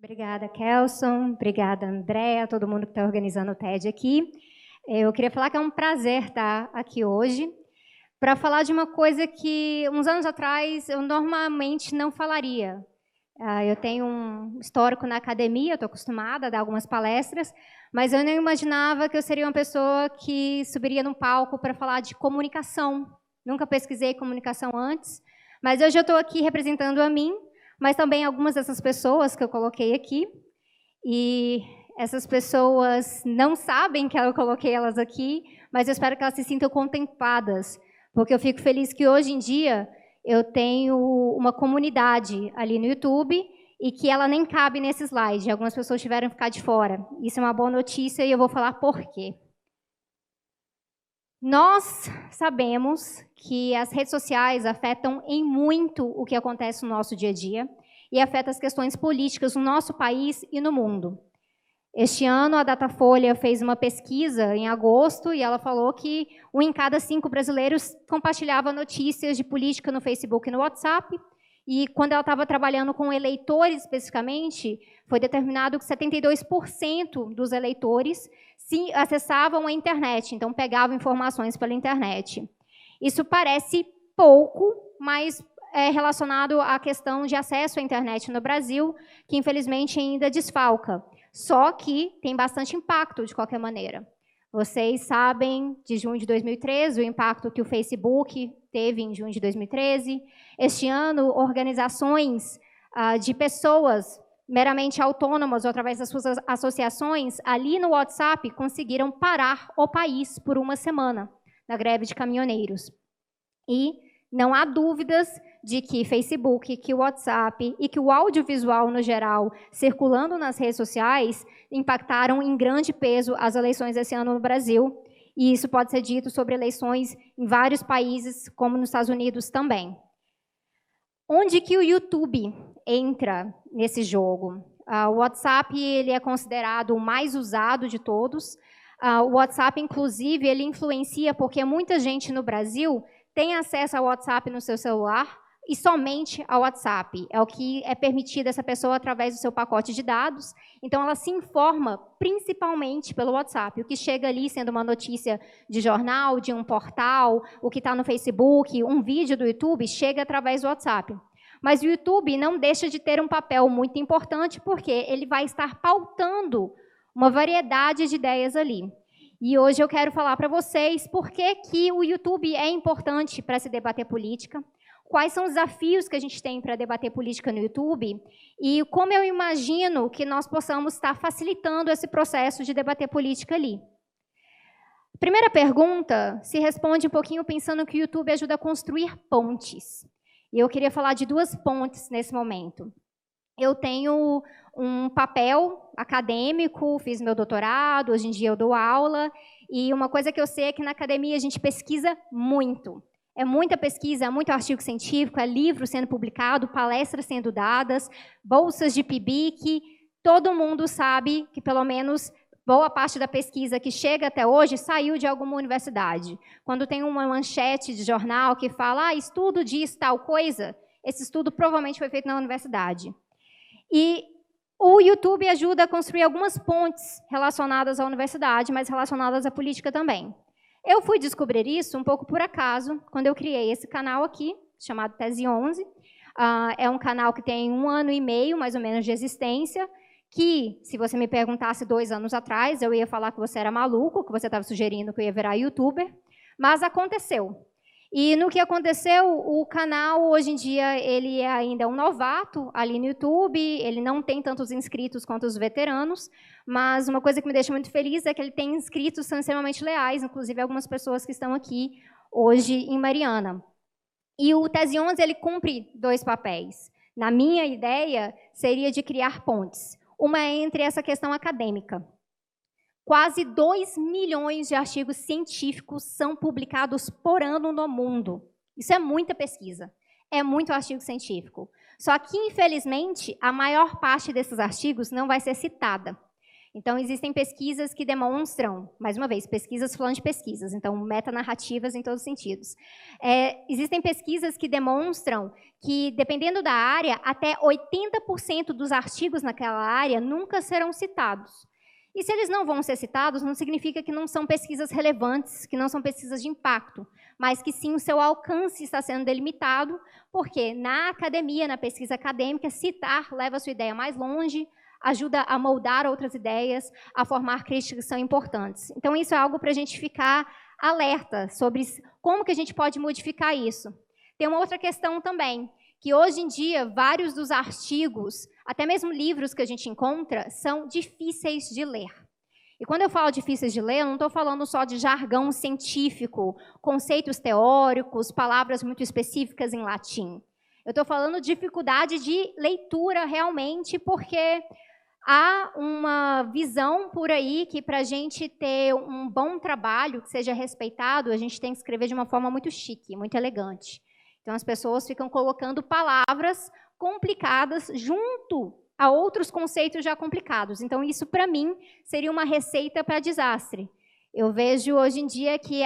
Obrigada, Kelson. Obrigada, Andréa, todo mundo que está organizando o TED aqui. Eu queria falar que é um prazer estar aqui hoje para falar de uma coisa que, uns anos atrás, eu normalmente não falaria. Eu tenho um histórico na academia, estou acostumada a dar algumas palestras, mas eu não imaginava que eu seria uma pessoa que subiria num palco para falar de comunicação. Nunca pesquisei comunicação antes, mas hoje eu estou aqui representando a mim, mas também algumas dessas pessoas que eu coloquei aqui, e essas pessoas não sabem que eu coloquei elas aqui, mas eu espero que elas se sintam contempladas, porque eu fico feliz que hoje em dia eu tenho uma comunidade ali no YouTube e que ela nem cabe nesse slide, algumas pessoas tiveram que ficar de fora. Isso é uma boa notícia e eu vou falar por quê. Nós sabemos que as redes sociais afetam em muito o que acontece no nosso dia a dia e afetam as questões políticas no nosso país e no mundo. Este ano, a Datafolha fez uma pesquisa em agosto e ela falou que 1 em cada 5 brasileiros compartilhava notícias de política no Facebook e no WhatsApp. E quando ela estava trabalhando com eleitores especificamente, foi determinado que 72% dos eleitores acessavam a internet, então pegavam informações pela internet. Isso parece pouco, mas é relacionado à questão de acesso à internet no Brasil, que infelizmente ainda desfalca. Só que tem bastante impacto de qualquer maneira. Vocês sabem, de junho de 2013, o impacto que o Facebook teve em junho de 2013. Este ano, organizações de pessoas meramente autônomas ou através das suas associações, ali no WhatsApp, conseguiram parar o país por uma semana, na greve de caminhoneiros. E não há dúvidas de que Facebook, que o WhatsApp e que o audiovisual, no geral, circulando nas redes sociais, impactaram em grande peso as eleições desse ano no Brasil. E isso pode ser dito sobre eleições em vários países, como nos Estados Unidos também. Onde que o YouTube entra nesse jogo? O WhatsApp ele é considerado o mais usado de todos. O WhatsApp, inclusive, ele influencia porque muita gente no Brasil tem acesso ao WhatsApp no seu celular e somente ao WhatsApp. É o que é permitido essa pessoa através do seu pacote de dados. Então, ela se informa principalmente pelo WhatsApp. O que chega ali sendo uma notícia de jornal, de um portal, o que está no Facebook, um vídeo do YouTube, chega através do WhatsApp. Mas o YouTube não deixa de ter um papel muito importante porque ele vai estar pautando uma variedade de ideias ali. E hoje eu quero falar para vocês por que o YouTube é importante para se debater política, quais são os desafios que a gente tem para debater política no YouTube e como eu imagino que nós possamos estar facilitando esse processo de debater política ali. Primeira pergunta se responde um pouquinho pensando que o YouTube ajuda a construir pontes. E eu queria falar de 2 pontes nesse momento. Eu tenho um papel acadêmico, fiz meu doutorado, hoje em dia eu dou aula, e uma coisa que eu sei é que na academia a gente pesquisa muito. É muita pesquisa, é muito artigo científico, é livro sendo publicado, palestras sendo dadas, bolsas de PIBIC. Todo mundo sabe que pelo menos boa parte da pesquisa que chega até hoje saiu de alguma universidade. Quando tem uma manchete de jornal que fala, estudo diz tal coisa, esse estudo provavelmente foi feito na universidade. E o YouTube ajuda a construir algumas pontes relacionadas à universidade, mas relacionadas à política também. Eu fui descobrir isso um pouco por acaso, quando eu criei esse canal aqui, chamado Tese 11. É um canal que tem 1 ano e meio, mais ou menos, de existência, que, se você me perguntasse 2 anos atrás, eu ia falar que você era maluco, que você estava sugerindo que eu ia virar youtuber, mas aconteceu. E no que aconteceu, o canal, hoje em dia, ele é ainda um novato ali no YouTube, ele não tem tantos inscritos quanto os veteranos, mas uma coisa que me deixa muito feliz é que ele tem inscritos que são extremamente leais, inclusive algumas pessoas que estão aqui hoje em Mariana. E o Tese 11, ele cumpre 2 papéis. Na minha ideia, seria de criar pontes. Uma é entre essa questão acadêmica. Quase 2 milhões de artigos científicos são publicados por ano no mundo. Isso é muita pesquisa, é muito artigo científico. Só que, infelizmente, a maior parte desses artigos não vai ser citada. Então, existem pesquisas que demonstram, mais uma vez, pesquisas falando de pesquisas, então, metanarrativas em todos os sentidos. Existem pesquisas que demonstram que, dependendo da área, até 80% dos artigos naquela área nunca serão citados. E se eles não vão ser citados, não significa que não são pesquisas relevantes, que não são pesquisas de impacto, mas que sim o seu alcance está sendo delimitado, porque na academia, na pesquisa acadêmica, citar leva a sua ideia mais longe, ajuda a moldar outras ideias, a formar críticas que são importantes. Então, isso é algo para a gente ficar alerta sobre como que a gente pode modificar isso. Tem uma outra questão também, que hoje em dia, vários dos artigos, até mesmo livros que a gente encontra, são difíceis de ler. E quando eu falo difíceis de ler, eu não estou falando só de jargão científico, conceitos teóricos, palavras muito específicas em latim. Eu estou falando de dificuldade de leitura realmente, porque há uma visão por aí que, para a gente ter um bom trabalho, que seja respeitado, a gente tem que escrever de uma forma muito chique, muito elegante. Então, as pessoas ficam colocando palavras complicadas junto a outros conceitos já complicados. Então, isso, para mim, seria uma receita para desastre. Eu vejo, hoje em dia, que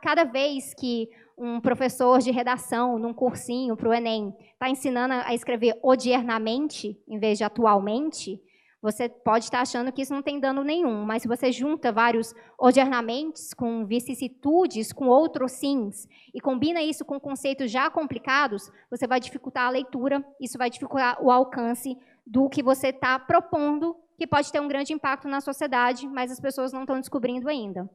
cada vez que um professor de redação, num cursinho para o Enem, está ensinando a escrever odiernamente, em vez de atualmente, você pode estar achando que isso não tem dano nenhum, mas se você junta vários odiernamentos com vicissitudes, com outros sims, e combina isso com conceitos já complicados, você vai dificultar a leitura, isso vai dificultar o alcance do que você está propondo, que pode ter um grande impacto na sociedade, mas as pessoas não estão descobrindo ainda.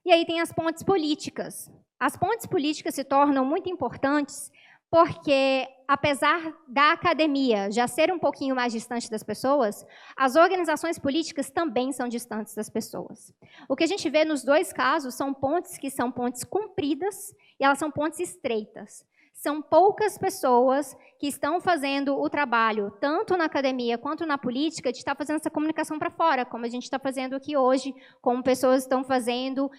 E aí tem as pontes políticas. As pontes políticas se tornam muito importantes porque, apesar da academia já ser um pouquinho mais distante das pessoas, as organizações políticas também são distantes das pessoas. O que a gente vê nos dois casos são pontes que são pontes compridas e elas são pontes estreitas. São poucas pessoas que estão fazendo o trabalho, tanto na academia quanto na política, de estar fazendo essa comunicação para fora, como a gente está fazendo aqui hoje, como pessoas estão fazendo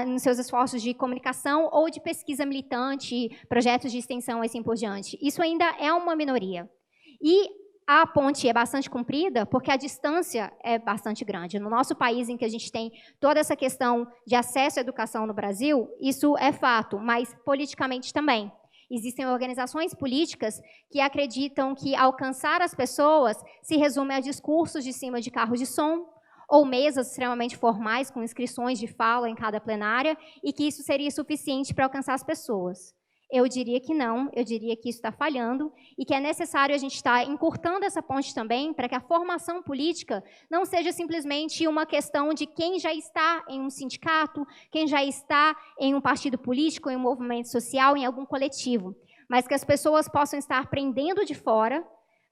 nos seus esforços de comunicação ou de pesquisa militante, projetos de extensão e assim por diante. Isso ainda é uma minoria. E a ponte é bastante comprida porque a distância é bastante grande. No nosso país, em que a gente tem toda essa questão de acesso à educação no Brasil, isso é fato, mas politicamente também. Existem organizações políticas que acreditam que alcançar as pessoas se resume a discursos de cima de carros de som ou mesas extremamente formais com inscrições de fala em cada plenária e que isso seria suficiente para alcançar as pessoas. Eu diria que não, eu diria que isso está falhando e que é necessário a gente estar encurtando essa ponte também para que a formação política não seja simplesmente uma questão de quem já está em um sindicato, quem já está em um partido político, em um movimento social, em algum coletivo, mas que as pessoas possam estar aprendendo de fora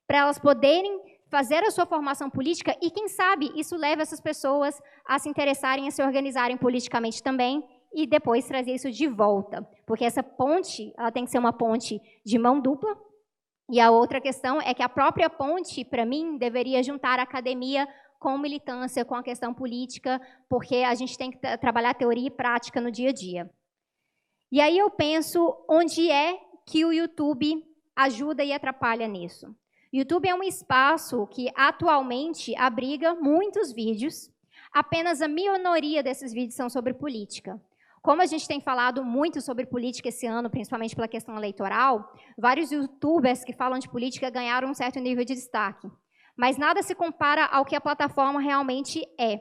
para elas poderem fazer a sua formação política e, quem sabe, isso leva essas pessoas a se interessarem, a se organizarem politicamente também, e depois trazer isso de volta. Porque essa ponte, ela tem que ser uma ponte de mão dupla, e a outra questão é que a própria ponte, para mim, deveria juntar a academia com militância, com a questão política, porque a gente tem que trabalhar teoria e prática no dia a dia. E aí eu penso, onde é que o YouTube ajuda e atrapalha nisso? O YouTube é um espaço que atualmente abriga muitos vídeos, apenas a minoria desses vídeos são sobre política. Como a gente tem falado muito sobre política esse ano, principalmente pela questão eleitoral, vários youtubers que falam de política ganharam um certo nível de destaque. Mas nada se compara ao que a plataforma realmente é.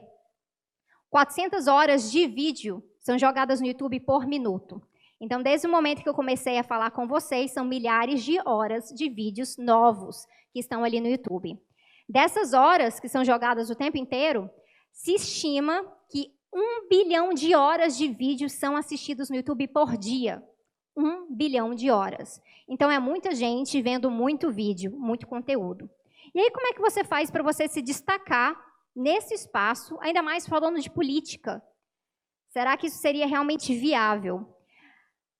400 horas de vídeo são jogadas no YouTube por minuto. Então, desde o momento que eu comecei a falar com vocês, são milhares de horas de vídeos novos que estão ali no YouTube. Dessas horas que são jogadas o tempo inteiro, se estima que 1 bilhão de horas de vídeos são assistidos no YouTube por dia. 1 bilhão de horas. Então, é muita gente vendo muito vídeo, muito conteúdo. E aí, como é que você faz para você se destacar nesse espaço, ainda mais falando de política? Será que isso seria realmente viável?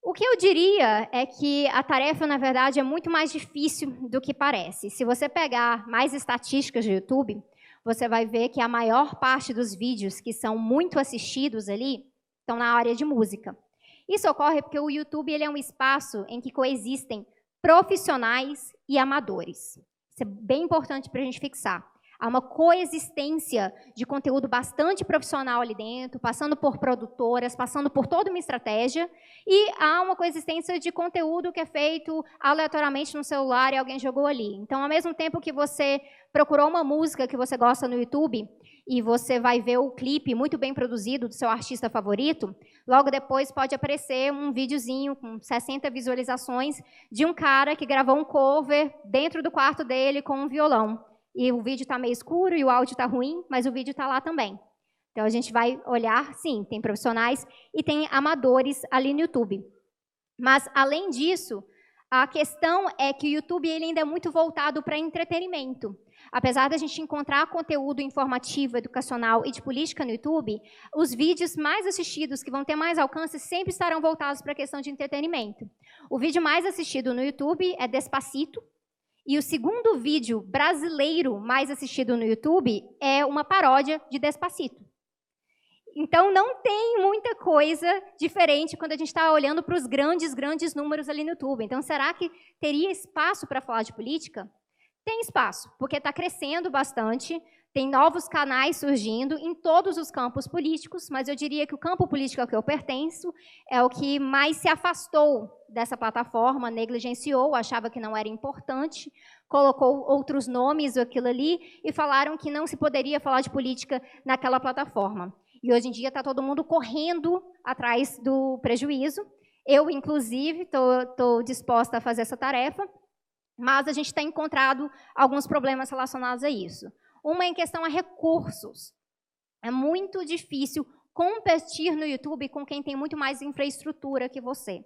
O que eu diria é que a tarefa, na verdade, é muito mais difícil do que parece. Se você pegar mais estatísticas do YouTube, você vai ver que a maior parte dos vídeos que são muito assistidos ali estão na área de música. Isso ocorre porque o YouTube ele é um espaço em que coexistem profissionais e amadores. Isso é bem importante para a gente fixar. Há uma coexistência de conteúdo bastante profissional ali dentro, passando por produtoras, passando por toda uma estratégia, e há uma coexistência de conteúdo que é feito aleatoriamente no celular e alguém jogou ali. Então, ao mesmo tempo que você procurou uma música que você gosta no YouTube, e você vai ver o clipe muito bem produzido do seu artista favorito, logo depois pode aparecer um videozinho com 60 visualizações de um cara que gravou um cover dentro do quarto dele com um violão. E o vídeo está meio escuro e o áudio está ruim, mas o vídeo está lá também. Então, a gente vai olhar, sim, tem profissionais e tem amadores ali no YouTube. Mas, além disso, a questão é que o YouTube ele ainda é muito voltado para entretenimento. Apesar da gente encontrar conteúdo informativo, educacional e de política no YouTube, os vídeos mais assistidos, que vão ter mais alcance, sempre estarão voltados para a questão de entretenimento. O vídeo mais assistido no YouTube é Despacito, e o segundo vídeo brasileiro mais assistido no YouTube é uma paródia de Despacito. Então, não tem muita coisa diferente quando a gente está olhando para os grandes números ali no YouTube. Então, será que teria espaço para falar de política? Tem espaço, porque está crescendo bastante, tem novos canais surgindo em todos os campos políticos, mas eu diria que o campo político ao que eu pertenço é o que mais se afastou dessa plataforma, negligenciou, achava que não era importante, colocou outros nomes aquilo ali e falaram que não se poderia falar de política naquela plataforma. E hoje em dia está todo mundo correndo atrás do prejuízo. Eu, inclusive, estou disposta a fazer essa tarefa, mas a gente tem encontrado alguns problemas relacionados a isso. Uma em questão a recursos. É muito difícil competir no YouTube com quem tem muito mais infraestrutura que você.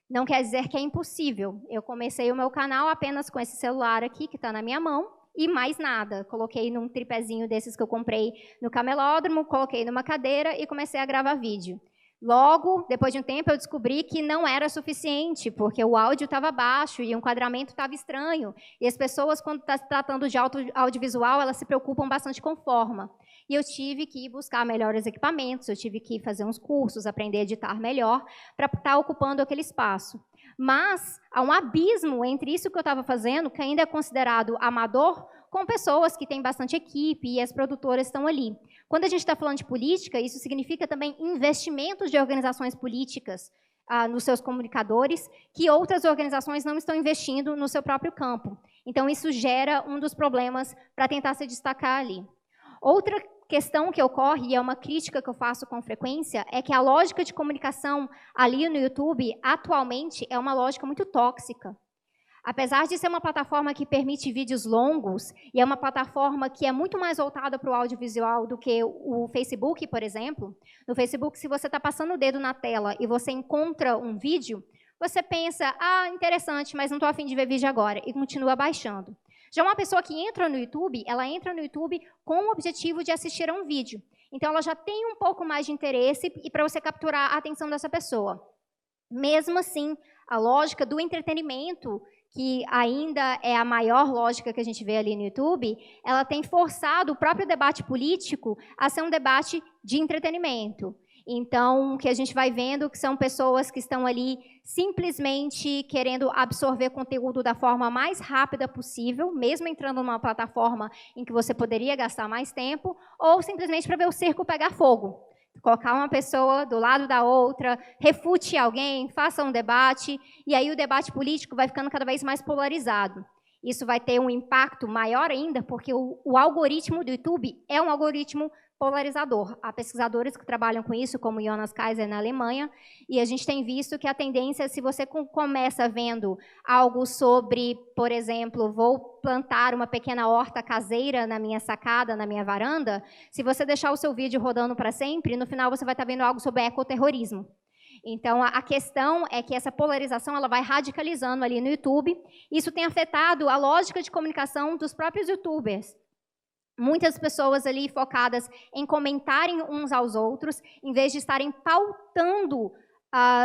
Não quer dizer que é impossível. Eu comecei o meu canal apenas com esse celular aqui, que está na minha mão, e mais nada. Coloquei num tripézinho desses que eu comprei no camelódromo, coloquei numa cadeira e comecei a gravar vídeo. Logo, depois de um tempo, eu descobri que não era suficiente, porque o áudio estava baixo e o enquadramento estava estranho. E as pessoas, quando estão se tratando de audiovisual, elas se preocupam bastante com forma. E eu tive que ir buscar melhores equipamentos, eu tive que fazer uns cursos, aprender a editar melhor, para estar ocupando aquele espaço. Mas há um abismo entre isso que eu estava fazendo, que ainda é considerado amador, com pessoas que têm bastante equipe e as produtoras estão ali. Quando a gente está falando de política, isso significa também investimentos de organizações políticas nos seus comunicadores, que outras organizações não estão investindo no seu próprio campo. Então, isso gera um dos problemas para tentar se destacar ali. Outra questão que ocorre, e é uma crítica que eu faço com frequência, é que a lógica de comunicação ali no YouTube, atualmente, é uma lógica muito tóxica. Apesar de ser uma plataforma que permite vídeos longos, e é uma plataforma que é muito mais voltada para o audiovisual do que o Facebook, por exemplo, no Facebook, se você está passando o dedo na tela e você encontra um vídeo, você pensa, interessante, mas não estou a fim de ver vídeo agora, e continua baixando. Já uma pessoa que entra no YouTube, ela entra no YouTube com o objetivo de assistir a um vídeo. Então, ela já tem um pouco mais de interesse e para você capturar a atenção dessa pessoa. Mesmo assim, a lógica do entretenimento, que ainda é a maior lógica que a gente vê ali no YouTube, ela tem forçado o próprio debate político a ser um debate de entretenimento. Então, o que a gente vai vendo que são pessoas que estão ali simplesmente querendo absorver conteúdo da forma mais rápida possível, mesmo entrando numa plataforma em que você poderia gastar mais tempo, ou simplesmente para ver o circo pegar fogo. Colocar uma pessoa do lado da outra, refute alguém, faça um debate, e aí o debate político vai ficando cada vez mais polarizado. Isso vai ter um impacto maior ainda, porque o algoritmo do YouTube é um algoritmo polarizador. Há pesquisadores que trabalham com isso, como Jonas Kaiser na Alemanha, e a gente tem visto que a tendência, se você começa vendo algo sobre, por exemplo, vou plantar uma pequena horta caseira na minha sacada, na minha varanda, se você deixar o seu vídeo rodando para sempre, no final você vai estar vendo algo sobre ecoterrorismo. Então, a questão é que essa polarização ela vai radicalizando ali no YouTube. Isso tem afetado a lógica de comunicação dos próprios YouTubers. Muitas pessoas ali focadas em comentarem uns aos outros, em vez de estarem pautando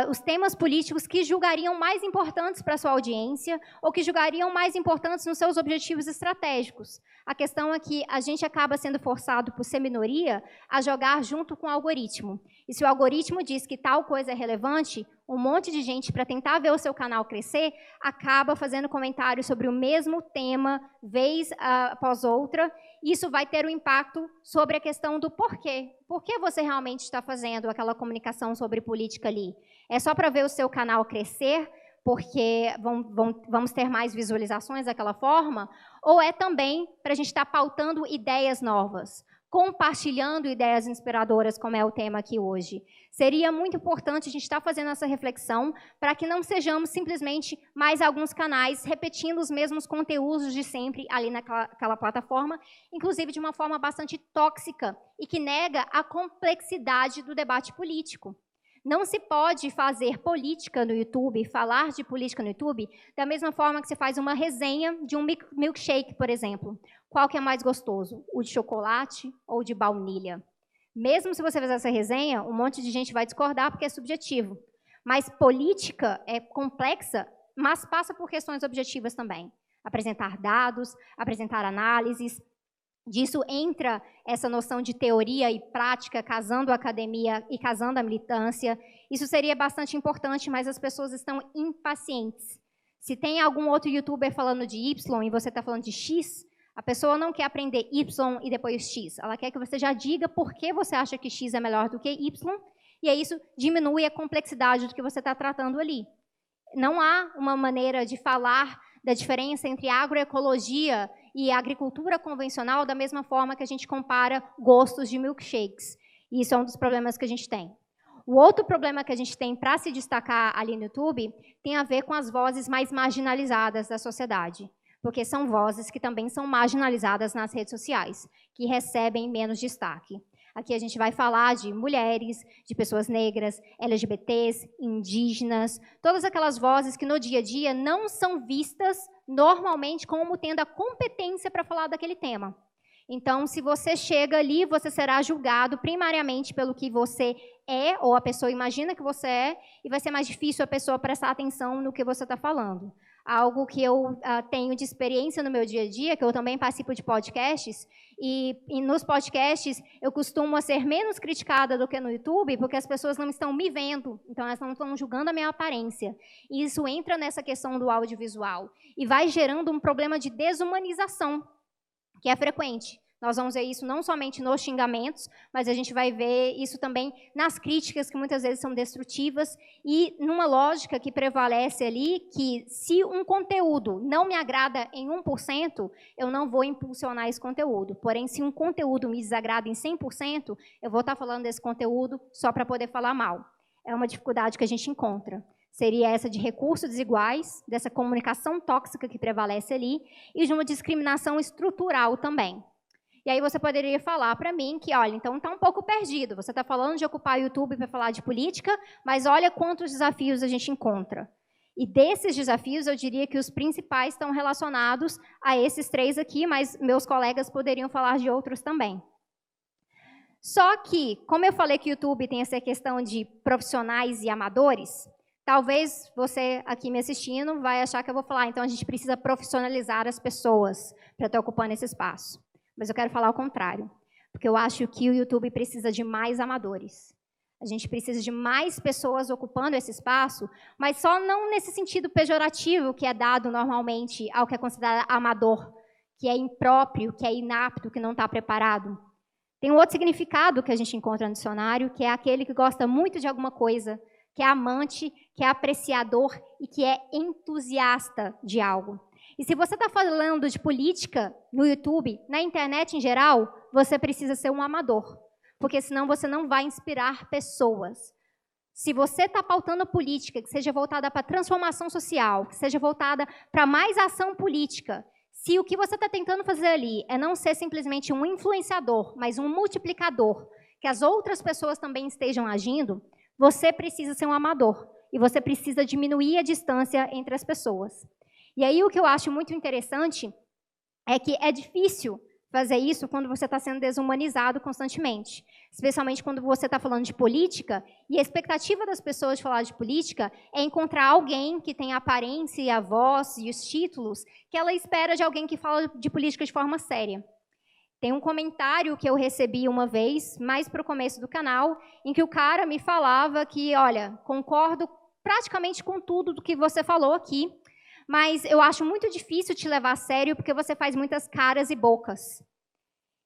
os temas políticos que julgariam mais importantes para a sua audiência ou que julgariam mais importantes nos seus objetivos estratégicos. A questão é que a gente acaba sendo forçado, por ser minoria, a jogar junto com o algoritmo. E se o algoritmo diz que tal coisa é relevante, um monte de gente para tentar ver o seu canal crescer, acaba fazendo comentários sobre o mesmo tema, vez após outra. Isso vai ter um impacto sobre a questão do porquê. Por que você realmente está fazendo aquela comunicação sobre política ali? É só para ver o seu canal crescer, porque vamos ter mais visualizações daquela forma? Ou é também para a gente estar pautando ideias novas, compartilhando ideias inspiradoras, como é o tema aqui hoje? Seria muito importante a gente estar fazendo essa reflexão para que não sejamos simplesmente mais alguns canais repetindo os mesmos conteúdos de sempre ali naquela plataforma, inclusive de uma forma bastante tóxica e que nega a complexidade do debate político. Não se pode fazer política no YouTube, falar de política no YouTube, da mesma forma que se faz uma resenha de um milkshake, por exemplo. Qual que é mais gostoso, o de chocolate ou de baunilha? Mesmo se você fizer essa resenha, um monte de gente vai discordar porque é subjetivo. Mas política é complexa, mas passa por questões objetivas também. Apresentar dados, apresentar análises. Disso entra essa noção de teoria e prática, casando a academia e casando a militância. Isso seria bastante importante, mas as pessoas estão impacientes. Se tem algum outro youtuber falando de Y e você está falando de X, a pessoa não quer aprender Y e depois X. Ela quer que você já diga por que você acha que X é melhor do que Y, e aí isso diminui a complexidade do que você está tratando ali. Não há uma maneira de falar da diferença entre agroecologia e agricultura convencional da mesma forma que a gente compara gostos de milkshakes. E isso é um dos problemas que a gente tem. O outro problema que a gente tem para se destacar ali no YouTube tem a ver com as vozes mais marginalizadas da sociedade, porque são vozes que também são marginalizadas nas redes sociais, que recebem menos destaque. Aqui a gente vai falar de mulheres, de pessoas negras, LGBTs, indígenas, todas aquelas vozes que no dia a dia não são vistas normalmente como tendo a competência para falar daquele tema. Então, se você chega ali, você será julgado primariamente pelo que você é, ou a pessoa imagina que você é, e vai ser mais difícil a pessoa prestar atenção no que você está falando. Algo que eu tenho de experiência no meu dia a dia, que eu também participo de podcasts, e nos podcasts eu costumo ser menos criticada do que no YouTube, porque as pessoas não estão me vendo, então elas não estão julgando a minha aparência. E isso entra nessa questão do audiovisual, e vai gerando um problema de desumanização, que é frequente. Nós vamos ver isso não somente nos xingamentos, mas a gente vai ver isso também nas críticas, que muitas vezes são destrutivas, e numa lógica que prevalece ali, que se um conteúdo não me agrada em 1%, eu não vou impulsionar esse conteúdo. Porém, se um conteúdo me desagrada em 100%, eu vou estar falando desse conteúdo só para poder falar mal. É uma dificuldade que a gente encontra. Seria essa de recursos desiguais, dessa comunicação tóxica que prevalece ali, e de uma discriminação estrutural também. E aí você poderia falar para mim que, olha, então está um pouco perdido. Você está falando de ocupar o YouTube para falar de política, mas olha quantos desafios a gente encontra. E desses desafios, eu diria que os principais estão relacionados a esses 3 aqui, mas meus colegas poderiam falar de outros também. Só que, como eu falei que o YouTube tem essa questão de profissionais e amadores, talvez você aqui me assistindo vai achar que eu vou falar, então a gente precisa profissionalizar as pessoas para estar ocupando esse espaço. Mas eu quero falar o contrário, porque eu acho que o YouTube precisa de mais amadores. A gente precisa de mais pessoas ocupando esse espaço, mas só não nesse sentido pejorativo que é dado normalmente ao que é considerado amador, que é impróprio, que é inapto, que não está preparado. Tem um outro significado que a gente encontra no dicionário, que é aquele que gosta muito de alguma coisa, que é amante, que é apreciador e que é entusiasta de algo. E se você está falando de política no YouTube, na internet em geral, você precisa ser um amador, porque senão você não vai inspirar pessoas. Se você está pautando política que seja voltada para transformação social, que seja voltada para mais ação política, se o que você está tentando fazer ali é não ser simplesmente um influenciador, mas um multiplicador, que as outras pessoas também estejam agindo, você precisa ser um amador e você precisa diminuir a distância entre as pessoas. E aí o que eu acho muito interessante é que é difícil fazer isso quando você está sendo desumanizado constantemente, especialmente quando você está falando de política, e a expectativa das pessoas de falar de política é encontrar alguém que tem a aparência e a voz e os títulos que ela espera de alguém que fala de política de forma séria. Tem um comentário que eu recebi uma vez, mais para o começo do canal, em que o cara me falava que, olha, concordo praticamente com tudo do que você falou aqui, mas eu acho muito difícil te levar a sério porque você faz muitas caras e bocas.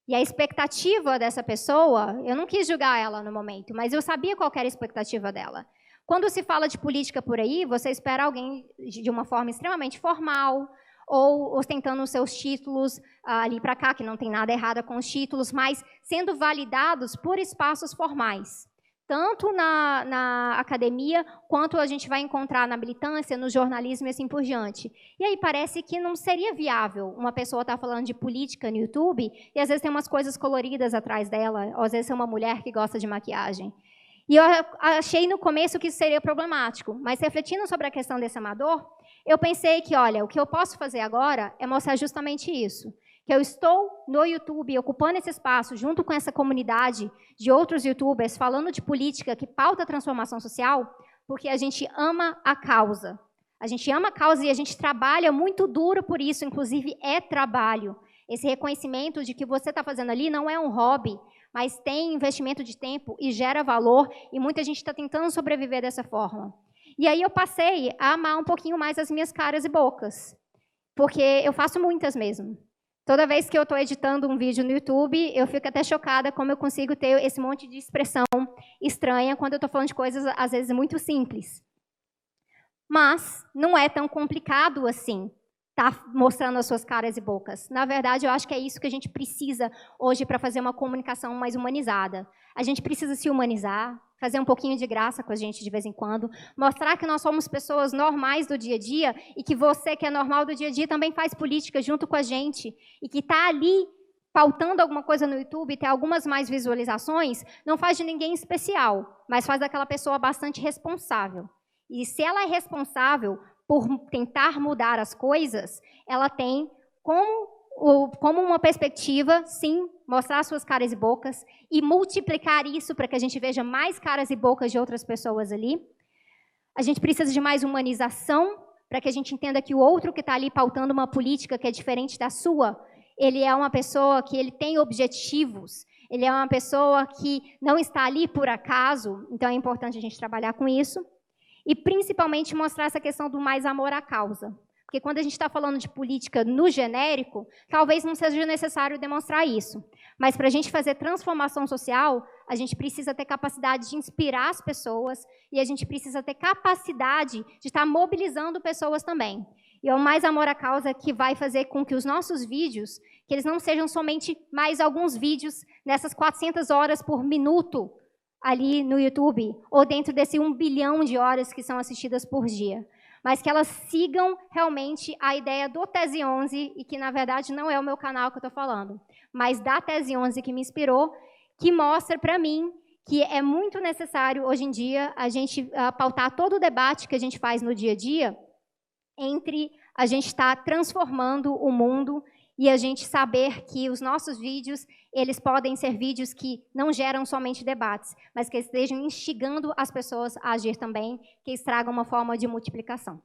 E a expectativa dessa pessoa, eu não quis julgar ela no momento, mas eu sabia qual era a expectativa dela. Quando se fala de política por aí, você espera alguém de uma forma extremamente formal, ou ostentando os seus títulos ali para cá, que não tem nada errado com os títulos, mas sendo validados por espaços formais. Tanto na academia, quanto a gente vai encontrar na militância, no jornalismo e assim por diante. E aí parece que não seria viável uma pessoa estar falando de política no YouTube e às vezes tem umas coisas coloridas atrás dela, ou às vezes é uma mulher que gosta de maquiagem. E eu achei no começo que isso seria problemático, mas refletindo sobre a questão desse amador, eu pensei que, olha, o que eu posso fazer agora é mostrar justamente isso. Que eu estou no YouTube, ocupando esse espaço, junto com essa comunidade de outros youtubers, falando de política que pauta a transformação social, porque a gente ama a causa. A gente ama a causa e a gente trabalha muito duro por isso, inclusive é trabalho. Esse reconhecimento de que você está fazendo ali não é um hobby, mas tem investimento de tempo e gera valor, e muita gente está tentando sobreviver dessa forma. E aí eu passei a amar um pouquinho mais as minhas caras e bocas, porque eu faço muitas mesmo. Toda vez que eu estou editando um vídeo no YouTube, eu fico até chocada como eu consigo ter esse monte de expressão estranha quando eu estou falando de coisas, às vezes, muito simples. Mas não é tão complicado assim, estar mostrando as suas caras e bocas. Na verdade, eu acho que é isso que a gente precisa hoje para fazer uma comunicação mais humanizada. A gente precisa se humanizar, fazer um pouquinho de graça com a gente de vez em quando, mostrar que nós somos pessoas normais do dia a dia e que você, que é normal do dia a dia, também faz política junto com a gente e que está ali pautando alguma coisa no YouTube, ter algumas mais visualizações, não faz de ninguém especial, mas faz daquela pessoa bastante responsável. E se ela é responsável por tentar mudar as coisas, ela tem como uma perspectiva, sim, mostrar suas caras e bocas e multiplicar isso para que a gente veja mais caras e bocas de outras pessoas ali. A gente precisa de mais humanização para que a gente entenda que o outro que está ali pautando uma política que é diferente da sua, ele é uma pessoa que ele tem objetivos, ele é uma pessoa que não está ali por acaso, então é importante a gente trabalhar com isso. E, principalmente, mostrar essa questão do mais amor à causa. Porque quando a gente está falando de política no genérico, talvez não seja necessário demonstrar isso. Mas para a gente fazer transformação social, a gente precisa ter capacidade de inspirar as pessoas e a gente precisa ter capacidade de estar mobilizando pessoas também. E é o mais amor à causa que vai fazer com que os nossos vídeos, que eles não sejam somente mais alguns vídeos nessas 400 horas por minuto, ali no YouTube, ou dentro desse 1 bilhão de horas que são assistidas por dia. Mas que elas sigam realmente a ideia do Tese 11, e que, na verdade, não é o meu canal que eu estou falando, mas da Tese 11 que me inspirou, que mostra para mim que é muito necessário, hoje em dia, a gente pautar todo o debate que a gente faz no dia a dia entre a gente estar transformando o mundo e a gente saber que os nossos vídeos, eles podem ser vídeos que não geram somente debates, mas que estejam instigando as pessoas a agir também, que eles tragam uma forma de multiplicação.